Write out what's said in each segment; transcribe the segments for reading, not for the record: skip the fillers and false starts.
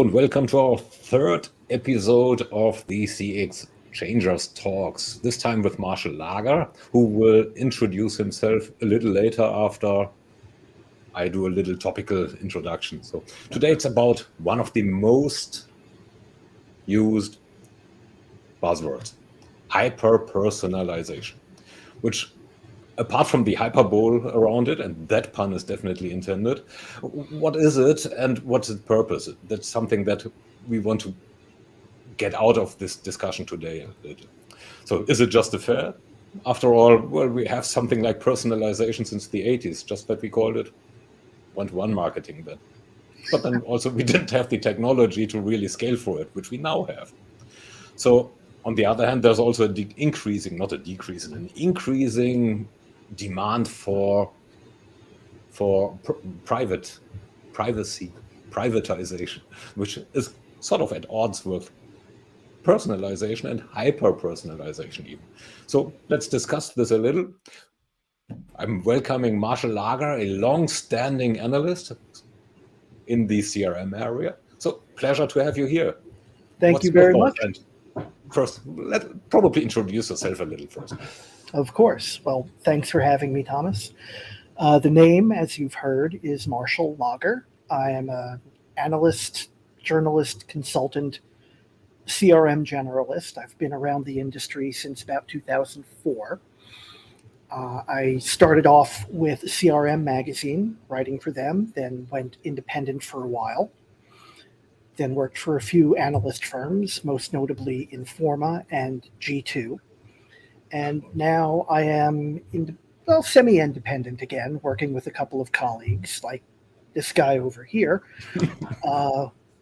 and welcome to our third episode of the CX Changers Talks, this time with Marshall Lager, who will introduce himself a little later after I do a little topical introduction. So today it's about one of the most used buzzwords, hyperpersonalization, which apart from the hyperbole around it, and that pun is definitely intended, what is it and what's its purpose? That's something that we want to get out of this discussion today. So is it just a fad? After all, well, we have something like personalization since the 80s, just that we called it one-to-one marketing then. But then also we didn't have the technology to really scale for it, which we now have. So on the other hand, there's also an increasing demand for privatization, which is sort of at odds with personalization and hyper-personalization even. So let's discuss this a little. I'm welcoming Marshall Lager, a long-standing analyst in the CRM area. So pleasure to have you here. Thank you very much. And first, probably introduce yourself a little first. Of course. Well, thanks for having me, Thomas. The name, as you've heard, is Marshall Lager. I am an analyst, journalist, consultant, CRM generalist. I've been around the industry since about 2004. I started off with CRM Magazine, writing for them, then went independent for a while, then worked for a few analyst firms, most notably Informa and G2. And now I am semi-independent again, working with a couple of colleagues, like this guy over here,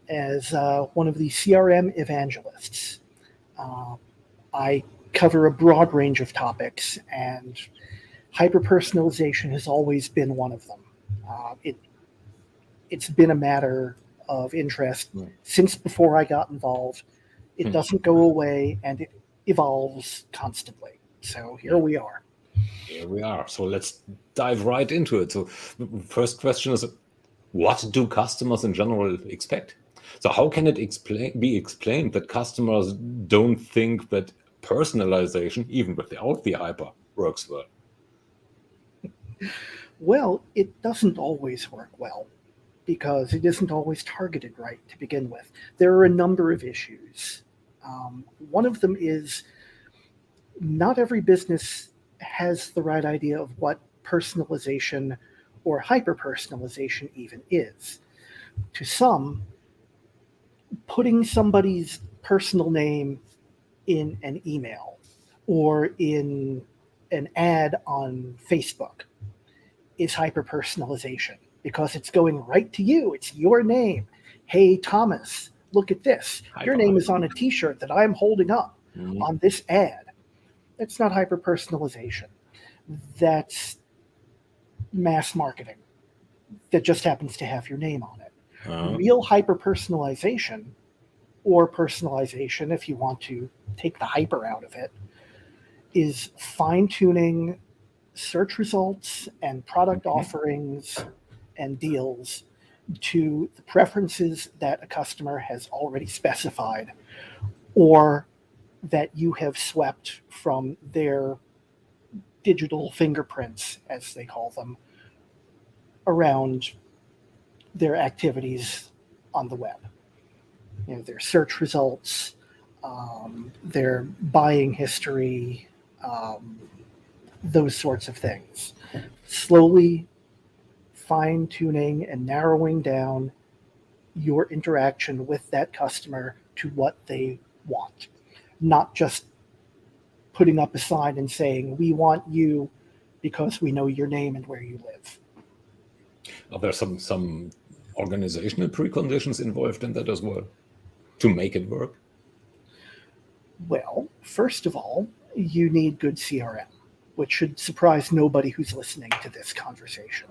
as one of the CRM evangelists. I cover a broad range of topics, and hyperpersonalization has always been one of them. It's been a matter of interest since before I got involved. It doesn't go away, and it evolves constantly. So here we are. Here we are. So let's dive right into it. So the first question is, what do customers in general expect? So how can it be explained that customers don't think that personalization, even without the hyper, works well? Well, it doesn't always work well because it isn't always targeted right to begin with. There are a number of issues. One of them is not every business has the right idea of what personalization or hyperpersonalization even is. To some, putting somebody's personal name in an email or in an ad on Facebook is hyperpersonalization because it's going right to you. It's your name. Hey, Thomas, look at this. Your name is on a t-shirt that I'm holding up on this ad. It's not hyperpersonalization. That's mass marketing that just happens to have your name on it. Real hyperpersonalization, or personalization, if you want to take the hyper out of it, is fine-tuning search results and product offerings and deals to the preferences that a customer has already specified or that you have swept from their digital fingerprints, as they call them, around their activities on the web. You know, their search results, their buying history, those sorts of things. Slowly fine-tuning and narrowing down your interaction with that customer to what they want. Not just putting up a sign and saying, we want you because we know your name and where you live. Are there some organizational preconditions involved in that as well to make it work? Well, first of all, you need good CRM, which should surprise nobody who's listening to this conversation.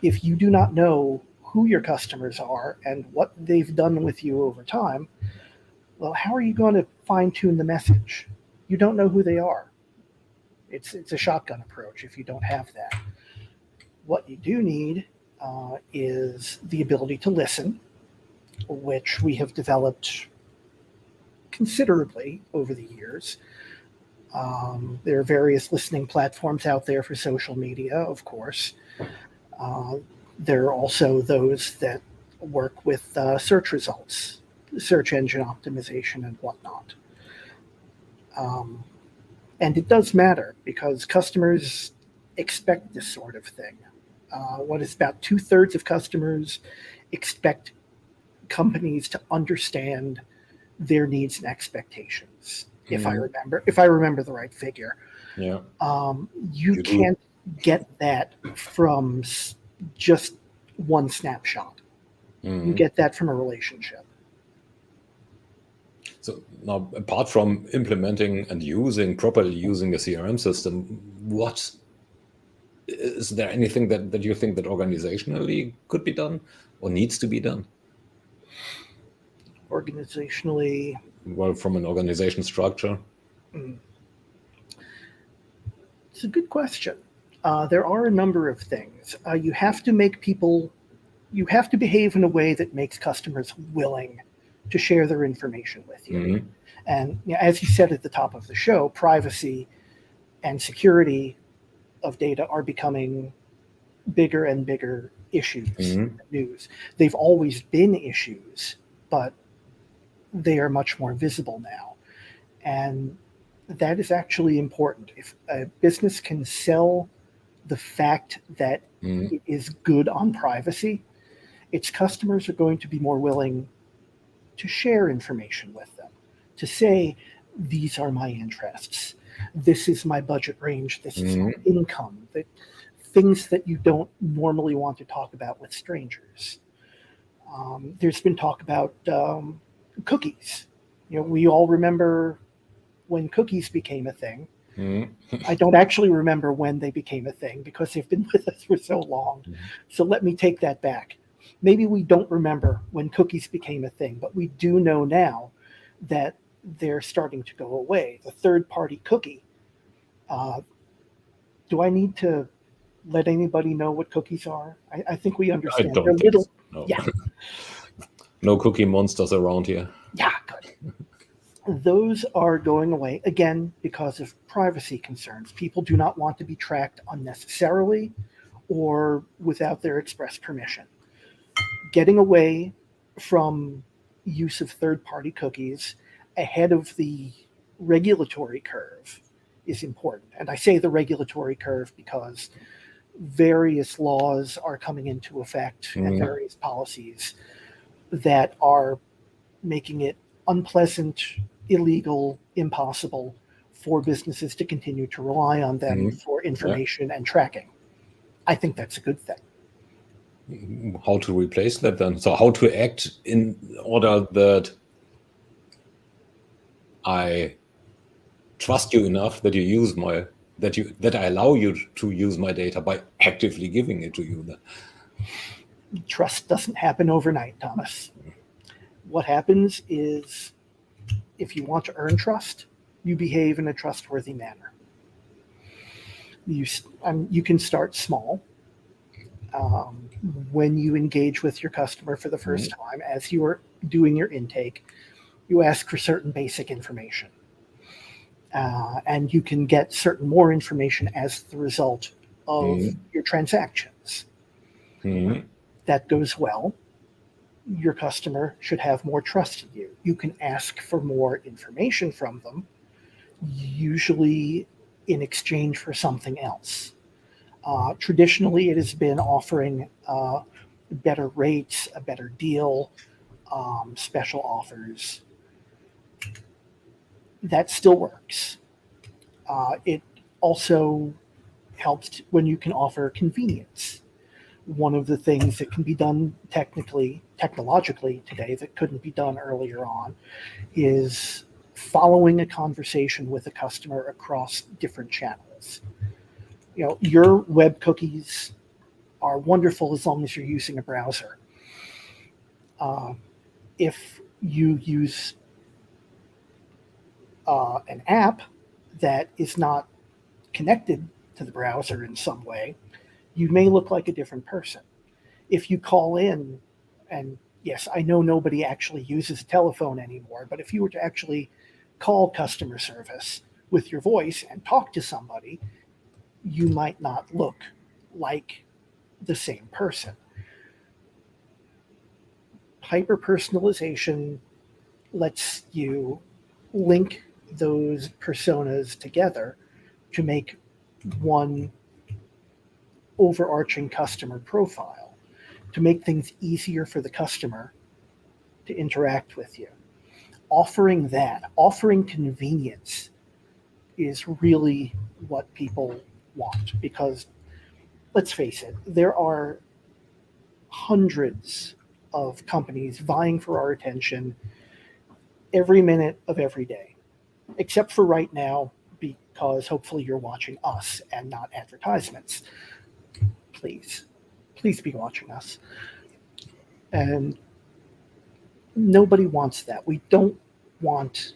If you do not know who your customers are and what they've done with you over time, well, how are you going to fine-tune the message? You don't know who they are. It's a shotgun approach if you don't have that. What you do need is the ability to listen, which we have developed considerably over the years. There are various listening platforms out there for social media, of course. There are also those that work with search results, search engine optimization, and whatnot. And it does matter because customers expect this sort of thing. What is about 2/3 of customers expect companies to understand their needs and expectations. If I remember the right figure. Yeah. You can't get that from just one snapshot. You get that from a relationship. So now, apart from implementing and properly using a CRM system, what is there anything that you think that organizationally could be done or needs to be done? Organizationally, well, from an organization structure. It's a good question. There are a number of things. You have to behave in a way that makes customers willing to share their information with you. And as you said at the top of the show, privacy and security of data are becoming bigger and bigger issues in the news. They've always been issues, but they are much more visible now. And that is actually important. If a business can sell the fact that it is good on privacy, its customers are going to be more willing to share information with them, to say, these are my interests, this is my budget range, this is my income, things that you don't normally want to talk about with strangers. There's been talk about cookies. We all remember when cookies became a thing. I don't actually remember when they became a thing because they've been with us for so long. So let me take that back. Maybe we don't remember when cookies became a thing, but we do know now that they're starting to go away. The third-party cookie. Do I need to let anybody know what cookies are? I think we understand. I don't think so. No. Yeah. No cookie monsters around here. Yeah, good. Those are going away, again, because of privacy concerns. People do not want to be tracked unnecessarily or without their express permission. Getting away from use of third-party cookies ahead of the regulatory curve is important. And I say the regulatory curve because various laws are coming into effect and various policies that are making it unpleasant, illegal, impossible for businesses to continue to rely on them for information and tracking. I think that's a good thing. How to replace that then? So how to act in order that I trust you enough that you use that I allow you to use my data by actively giving it to you then? Trust doesn't happen overnight, Thomas. What happens is if you want to earn trust, you behave in a trustworthy manner. You can start small. When you engage with your customer for the first time, as you are doing your intake, you ask for certain basic information. And you can get certain more information as the result of your transactions. That goes well. Your customer should have more trust in you. You can ask for more information from them, usually in exchange for something else. Traditionally, it has been offering better rates, a better deal, special offers. That still works. It also helps when you can offer convenience. One of the things that can be done technologically today that couldn't be done earlier on is following a conversation with a customer across different channels. Your web cookies are wonderful as long as you're using a browser. If you use an app that is not connected to the browser in some way, you may look like a different person. If you call in, and yes, I know nobody actually uses a telephone anymore, but if you were to actually call customer service with your voice and talk to somebody, you might not look like the same person. Hyperpersonalization lets you link those personas together to make one overarching customer profile, to make things easier for the customer to interact with you. Offering convenience is really what people want, because let's face it, there are hundreds of companies vying for our attention every minute of every day, except for right now, because hopefully you're watching us and not advertisements. Please be watching us. And nobody wants that. We don't want,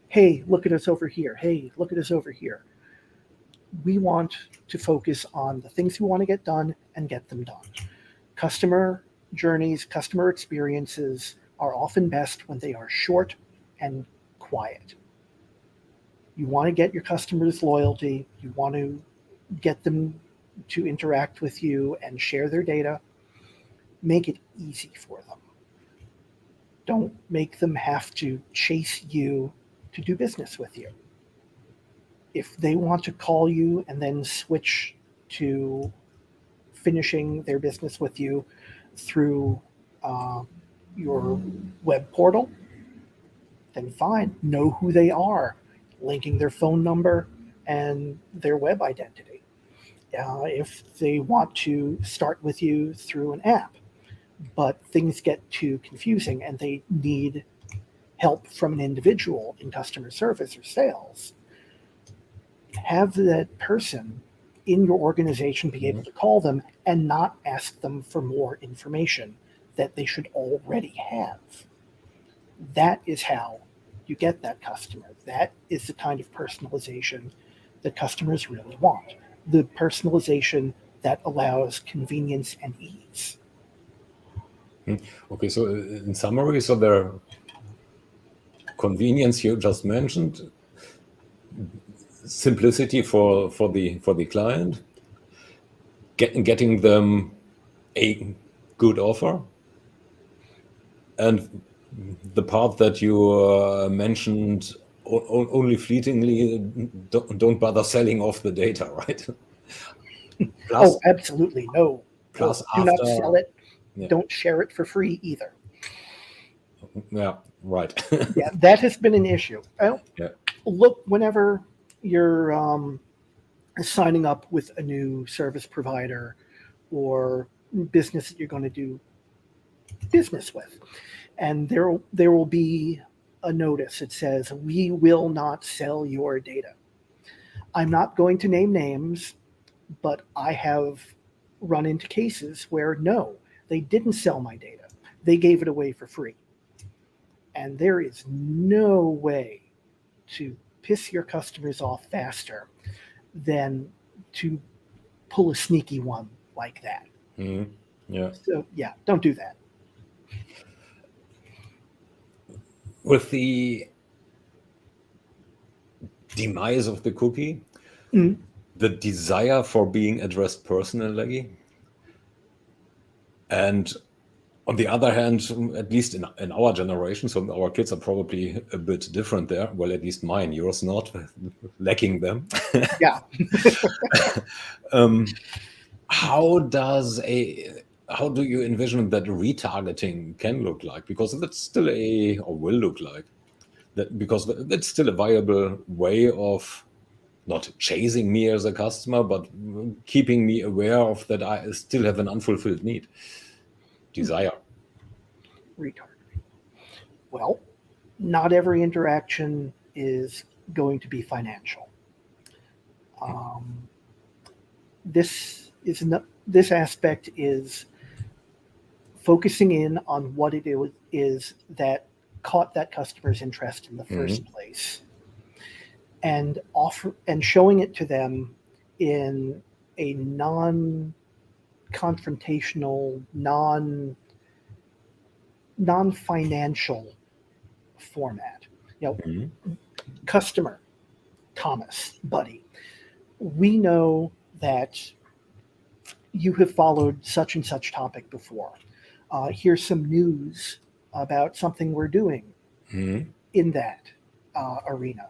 hey, look at us over here. Hey, look at us over here. We want to focus on the things we want to get done and get them done. Customer journeys, customer experiences are often best when they are short and quiet. You want to get your customers' loyalty. You want to get them to interact with you and share their data. Make it easy for them. Don't make them have to chase you to do business with you. If they want to call you and then switch to finishing their business with you through your web portal, then fine, know who they are, linking their phone number and their web identity. If they want to start with you through an app, but things get too confusing and they need help from an individual in customer service or sales, have that person in your organization be able to call them and not ask them for more information that they should already have. That is how you get that customer. That is the kind of personalization that customers really want. The personalization that allows convenience and ease. Okay, so in summary, so there convenience you just mentioned, simplicity for the client, getting them a good offer, and the part that you mentioned only fleetingly, don't bother selling off the data, right? Plus, absolutely no. Plus, do not sell it. Yeah. Don't share it for free either. Yeah, right. Yeah, that has been an issue. Well, yeah. Look, whenever you're signing up with a new service provider or business that you're going to do business with, and there will be a notice that says, we will not sell your data. I'm not going to name names, but I have run into cases where no, they didn't sell my data. They gave it away for free. And there is no way to piss your customers off faster than to pull a sneaky one like that. Mm-hmm. Yeah. So yeah, don't do that. With the demise of the cookie, the desire for being addressed personally, and on the other hand, at least in our generation, so our kids are probably a bit different there. Well, at least mine, yours not, lacking them. Yeah. How do you envision that retargeting can look like? Because that's still or will look like that, because that's still a viable way of not chasing me as a customer, but keeping me aware of that I still have an unfulfilled need, desire. Retargeting. Well, not every interaction is going to be financial. This aspect is focusing in on what it is that caught that customer's interest in the first place, and showing it to them in a non non-confrontational, non-financial format. Customer, Thomas, buddy, we know that you have followed such and such topic before. Here's some news about something we're doing in that arena.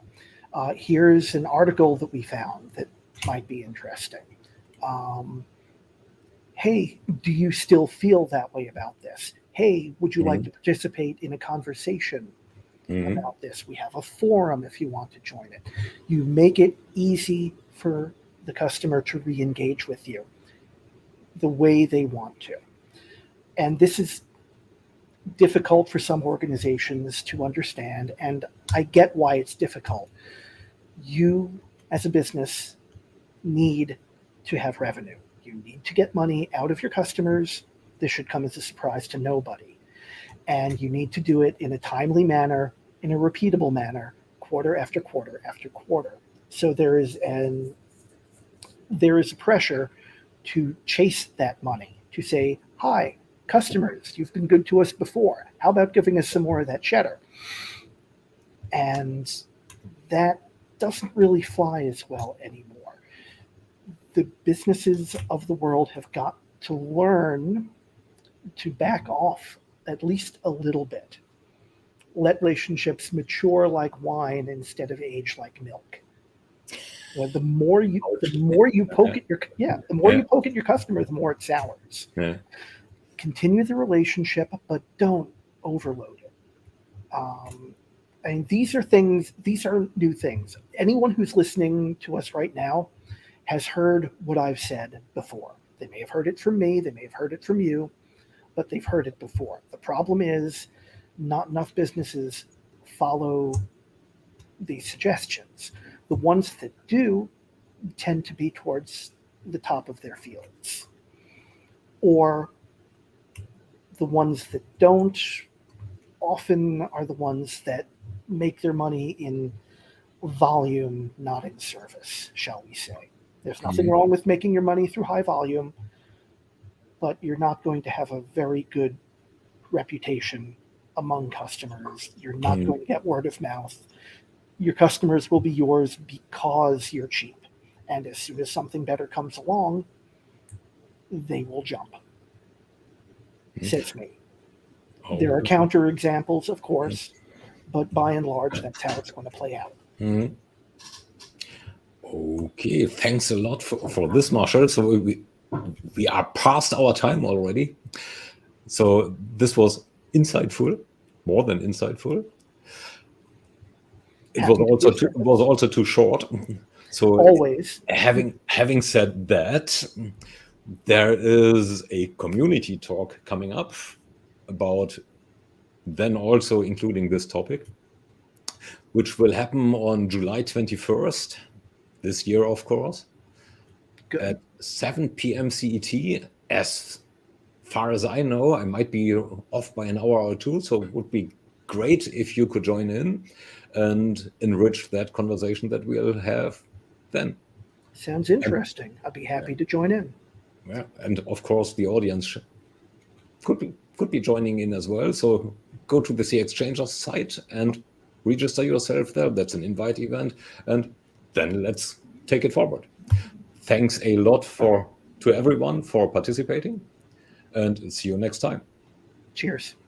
Here's an article that we found that might be interesting. Hey, do you still feel that way about this? Hey, would you like to participate in a conversation about this? We have a forum if you want to join it. You make it easy for the customer to re-engage with you the way they want to. And this is difficult for some organizations to understand, and I get why it's difficult. You, as a business, need to have revenue. You need to get money out of your customers. This should come as a surprise to nobody. And you need to do it in a timely manner, in a repeatable manner, quarter after quarter after quarter. So there is a pressure to chase that money, to say, hi, customers, you've been good to us before. How about giving us some more of that cheddar? And that doesn't really fly as well anymore. The businesses of the world have got to learn to back off at least a little bit. Let relationships mature like wine instead of age like milk. Well, the more you poke at your customer, the more it sours. Yeah. Continue the relationship, but don't overload it. And these are new things. Anyone who's listening to us right now has heard what I've said before. They may have heard it from me, they may have heard it from you, but they've heard it before. The problem is not enough businesses follow these suggestions. The ones that do tend to be towards the top of their fields. Or the ones that don't often are the ones that make their money in volume, not in service, shall we say. There's nothing wrong with making your money through high volume, but you're not going to have a very good reputation among customers. You're not going to get word of mouth. Your customers will be yours because you're cheap. And as soon as something better comes along, they will jump. Says me. There are counter examples, of course, but by and large, that's how it's going to play out. Okay, thanks a lot for this, Marshall. So we are past our time already. So this was insightful, more than insightful. It was also too short. So always. Having said that, there is a community talk coming up about then also including this topic, which will happen on July 21st, this year, of course, at 7 p.m. CET. As far as I know, I might be off by an hour or two, so it would be great if you could join in and enrich that conversation that we'll have then. Sounds interesting. I'd be happy to join in. Yeah, and of course the audience could be joining in as well. So go to the CXchanger site and register yourself there. That's an invite event, and then let's take it forward. Thanks a lot to everyone for participating, and see you next time. Cheers.